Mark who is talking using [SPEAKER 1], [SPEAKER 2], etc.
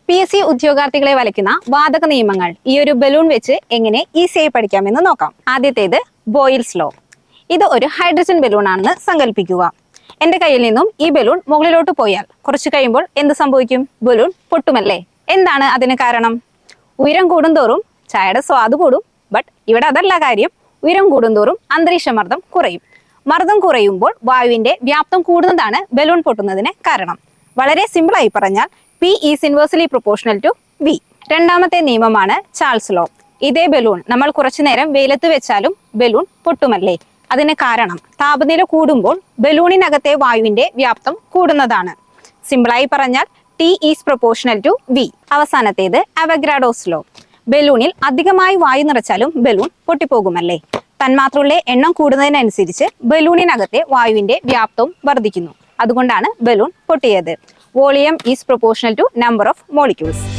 [SPEAKER 1] PSC ഉദ്യോഗാർത്ഥികളെ വലയ്ക്കുന്ന വാതക നിയമങ്ങൾ ഈ ഒരു ബലൂൺ വെച്ച് എങ്ങനെ ഈസിയായി പഠിക്കാമെന്ന് നോക്കാം. ആദ്യത്തേത് ബോയിൽസ് ലോ. ഇത് ഒരു ഹൈഡ്രജൻ ബലൂൺ ആണെന്ന് സങ്കല്പിക്കുക. എന്റെ കയ്യിൽ നിന്നും ഈ ബലൂൺ മുകളിലോട്ട് പോയാൽ കുറച്ച് കഴിയുമ്പോൾ എന്ത് സംഭവിക്കും? ബലൂൺ പൊട്ടുമല്ലേ? എന്താണ് അതിന് കാരണം? ഉയരം കൂടുന്തോറും ചായയുടെ സ്വാദ് കൂടും. ബട്ട് ഇവിടെ അതല്ല കാര്യം. ഉയരം കൂടുന്തോറും അന്തരീക്ഷമർദ്ദം കുറയും. മർദ്ദം കുറയുമ്പോൾ വായുവിന്റെ വ്യാപ്തം കൂടുന്നതാണ് ബലൂൺ പൊട്ടുന്നതിന് കാരണം. വളരെ സിമ്പിളായി പറഞ്ഞാൽ P is inversely proportional to V. രണ്ടാമത്തെ നിയമമാണ് ചാൾസ് ലോ. ഇതേ ബലൂൺ നമ്മൾ കുറച്ചു നേരം വെയിലത്ത് വെച്ചാലും ബലൂൺ പൊട്ടുമല്ലേ? അതിന് കാരണം താപനില കൂടുമ്പോൾ ബലൂണിനകത്തെ വായുവിന്റെ വ്യാപ്തം കൂടുന്നതാണ്. സിമ്പിളായി പറഞ്ഞാൽ T is proportional to V. അവസാനത്തേത് അവഗ്രാഡോസ് ലോ. ബലൂണിൽ അധികമായി വായു നിറച്ചാലും ബലൂൺ പൊട്ടിപ്പോകുമല്ലേ? തന്മാത്രകളുടെ എണ്ണം കൂടുന്നതിനനുസരിച്ച് ബലൂണിനകത്തെ വായുവിന്റെ വ്യാപ്തവും വർദ്ധിക്കുന്നു. അതുകൊണ്ടാണ് ബലൂൺ പൊട്ടിയത്. Volume is proportional to number of molecules.